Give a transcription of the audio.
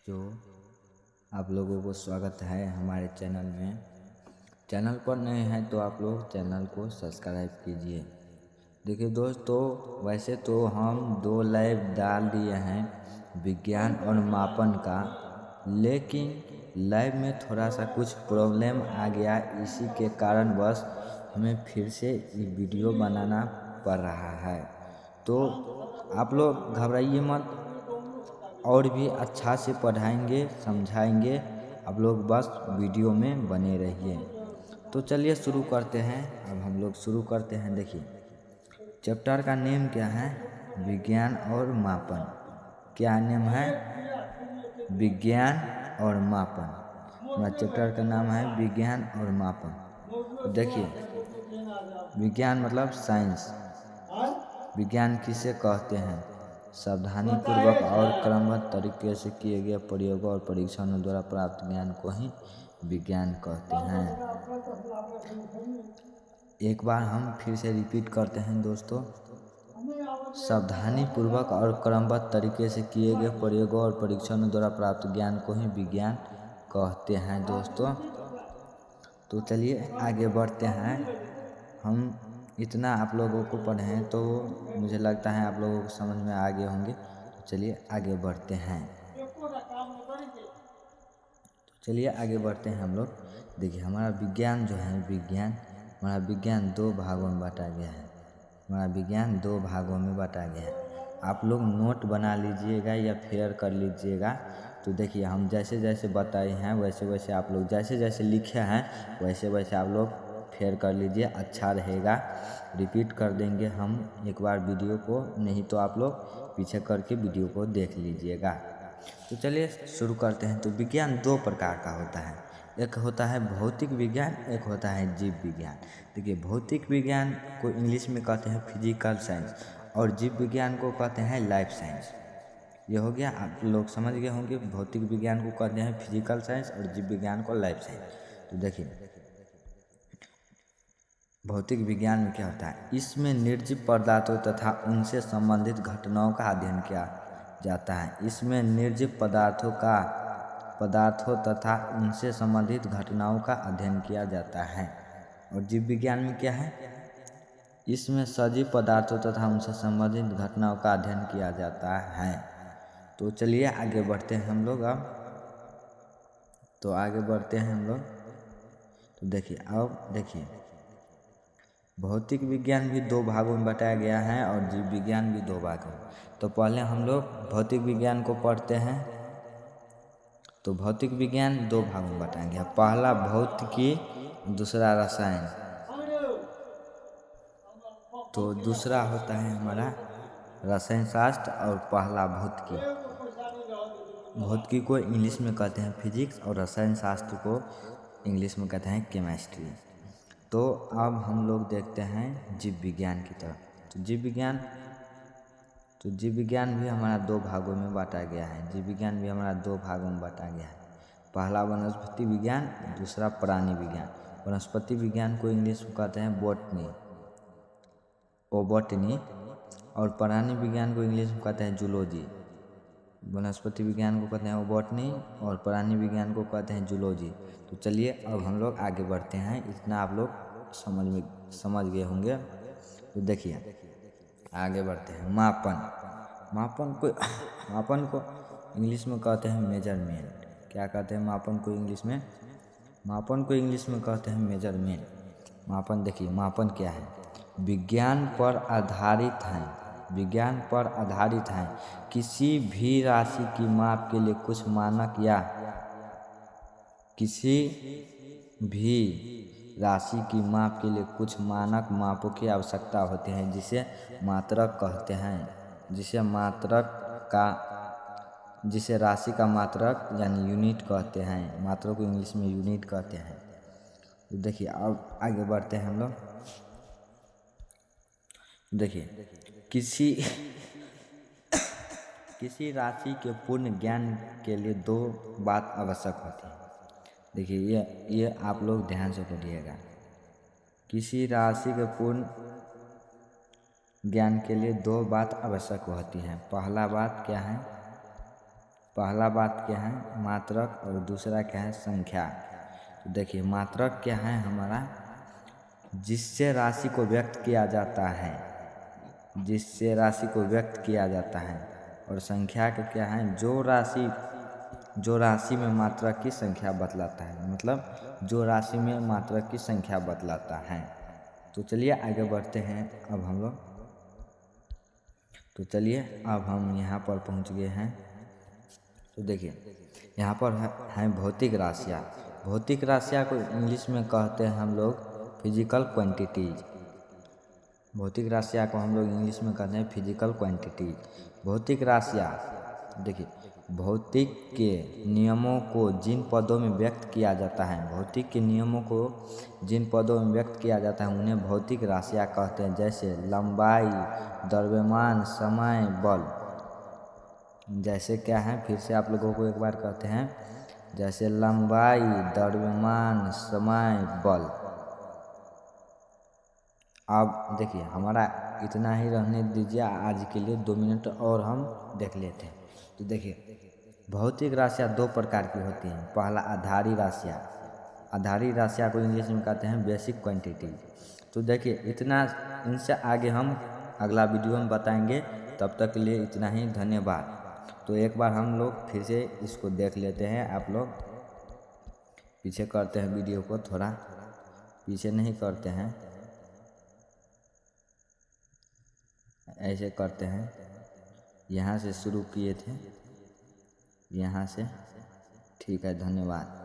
जो आप लोगों को स्वागत है हमारे चैनल में। चैनल पर नए हैं तो आप लोग चैनल को सब्सक्राइब कीजिए। देखिए दोस्तों, वैसे तो हम 2 लैब डाल दिए हैं विज्ञान और मापन का, लेकिन लैब में थोड़ा सा कुछ प्रॉब्लम आ गया। इसी के कारण बस हमें फिर से ये वीडियो बनाना पड़ रहा है। तो आप लोग घबराइए मत, और भी अच्छा से पढ़ाएंगे, समझाएंगे। आप लोग बस वीडियो में बने रहिए। तो चलिए शुरू करते हैं। अब हम लोग शुरू करते हैं। देखिए, चैप्टर का नेम क्या है? विज्ञान और मापन। क्या नेम है? विज्ञान और मापन। हमारा चैप्टर का नाम है विज्ञान और मापन। तो देखिए, विज्ञान मतलब साइंस। विज्ञान किसे कहते हैं? सावधानी पूर्वक और क्रमबद्ध तरीके से किए गए प्रयोगों और परीक्षणों द्वारा प्राप्त ज्ञान को ही विज्ञान कहते हैं। एक बार हम फिर से रिपीट करते हैं दोस्तों। सावधानी पूर्वक और क्रमबद्ध तरीके से किए गए प्रयोगों और परीक्षणों द्वारा प्राप्त ज्ञान को ही विज्ञान कहते हैं दोस्तों। तो चलिए आगे बढ़ते हैं। हम इतना आप लोगों को पढ़ें तो मुझे लगता है आप लोगों को समझ में आ गए होंगे। तो चलिए आगे बढ़ते हैं। चलिए आगे बढ़ते हैं हम लोग। देखिए, हमारा विज्ञान जो है, हमारा विज्ञान 2 भागों में बांटा गया है। हमारा विज्ञान 2 भागों में बांटा गया है। आप लोग नोट बना लीजिएगा या फेयर कर लीजिएगा। तो देखिए, हम जैसे जैसे बताए हैं वैसे वैसे आप लोग जैसे जैसे लिखे हैं वैसे वैसे आप लोग फेयर कर लीजिए, अच्छा रहेगा। रिपीट कर देंगे हम एक बार वीडियो को, नहीं तो आप लोग पीछे करके वीडियो को देख लीजिएगा। तो चलिए शुरू करते हैं। तो विज्ञान 2 प्रकार का होता है। एक होता है भौतिक विज्ञान, एक होता है जीव विज्ञान। देखिए, भौतिक विज्ञान को इंग्लिश में कहते हैं फिजिकल साइंस, और जीव विज्ञान को कहते हैं लाइफ साइंस। ये हो गया, आप लोग समझ गए होंगे। भौतिक विज्ञान को कहते हैं फिजिकल साइंस और जीव विज्ञान को लाइफ साइंस। तो देखिए, भौतिक विज्ञान में क्या होता है? इसमें निर्जीव पदार्थों तथा उनसे संबंधित घटनाओं का अध्ययन किया जाता है। इसमें निर्जीव पदार्थों तथा उनसे संबंधित घटनाओं का अध्ययन किया जाता है। और जीव विज्ञान में क्या है? इसमें सजीव पदार्थों तथा उनसे संबंधित घटनाओं का अध्ययन किया जाता है। तो चलिए आगे बढ़ते हैं हम लोग। अब तो आगे बढ़ते हैं हम लोग। तो देखिए, अब देखिए, भौतिक विज्ञान भी 2 भागों में बताया गया है और जीव विज्ञान भी 2 भागों में। तो पहले हम लोग भौतिक विज्ञान को पढ़ते हैं। तो भौतिक विज्ञान 2 भागों में बताया गया। पहला भौतिकी, दूसरा रसायन। तो दूसरा होता है हमारा रसायन शास्त्र और पहला भौतिकी। भौतिकी को इंग्लिश में कहते हैं फिजिक्स और रसायन शास्त्र को इंग्लिश में कहते हैं केमिस्ट्री। तो अब हम लोग देखते हैं जीव विज्ञान की तरफ। तो जीव विज्ञान भी हमारा 2 भागों में बांटा गया है। जीव विज्ञान भी हमारा 2 भागों में बांटा गया है। पहला वनस्पति विज्ञान, दूसरा प्राणी विज्ञान। वनस्पति विज्ञान को इंग्लिश में कहते हैं बॉटनी, और प्राणी विज्ञान को इंग्लिश में कहते हैं जूलॉजी। वनस्पति विज्ञान को कहते हैं बॉटनी और प्राणी विज्ञान को कहते हैं जूलॉजी। तो चलिए अब हम लोग आगे बढ़ते हैं। इतना आप लोग समझ गए होंगे। तो देखिए आगे बढ़ते हैं। मापन को इंग्लिश में कहते हैं मेजरमेंट। क्या कहते हैं मापन को इंग्लिश में? मापन को इंग्लिश में कहते हैं मेजरमेंट। मापन, देखिए मापन क्या है? विज्ञान पर आधारित है। किसी भी राशि की माप के लिए कुछ मानक या किसी भी राशि की माप के लिए कुछ मानक मापों की आवश्यकता होती है, जिसे मात्रक कहते हैं। जिसे राशि का मात्रक यानी यूनिट कहते हैं। मात्रक को इंग्लिश में यूनिट कहते हैं। तो देखिए अब आगे बढ़ते हैं हम लोग। देखिए, किसी राशि के पूर्ण ज्ञान के लिए 2 बात आवश्यक होती है। देखिए ये आप लोग ध्यान से पढ़िएगा। किसी राशि के पूर्ण ज्ञान के लिए 2 बात आवश्यक होती हैं। पहला बात क्या है? पहला बात क्या है, मात्रक, और दूसरा क्या है, संख्या। तो देखिए मात्रक क्या है हमारा, जिससे राशि को व्यक्त किया जाता है, जिससे राशि को व्यक्त किया जाता है। और संख्या का क्या है, जो राशि में मात्रक की संख्या बतलाता है, मतलब जो राशि में मात्रक की संख्या बतलाता है। तो चलिए आगे बढ़ते हैं अब हम लोग। तो चलिए अब हम यहाँ पर पहुँच गए हैं। तो देखिए यहाँ पर है भौतिक राशियाँ। भौतिक राशियाँ को इंग्लिश में कहते हैं हम लोग फिजिकल क्वांटिटीज। भौतिक राशियाँ को हम लोग इंग्लिश में कहते हैं फिजिकल क्वांटिटीज। भौतिक राशियाँ, देखिए भौतिक के नियमों को जिन पदों में व्यक्त किया जाता है, भौतिक के नियमों को जिन पदों में व्यक्त किया जाता है उन्हें भौतिक राशियाँ कहते हैं। जैसे लंबाई, द्रव्यमान, समय, बल। जैसे क्या है, फिर से आप लोगों को एक बार कहते हैं, जैसे लंबाई, द्रव्यमान, समय, बल। अब देखिए हमारा इतना ही रहने दीजिए आज के लिए, 2 मिनट और हम देख लेते हैं। तो देखिए भौतिक राशियाँ दो प्रकार की होती हैं। पहला आधारी राशियाँ। आधारी राशियाँ को इंग्लिश में कहते हैं बेसिक क्वांटिटी। तो देखिए इतना, इनसे आगे हम अगला वीडियो में बताएंगे। तब तक के लिए इतना ही, धन्यवाद। तो एक बार हम लोग फिर से इसको देख लेते हैं। आप लोग पीछे करते हैं वीडियो को, थोड़ा पीछे नहीं करते हैं, ऐसे करते हैं। यहाँ से शुरू किए थे, यहाँ से, ठीक है, धन्यवाद।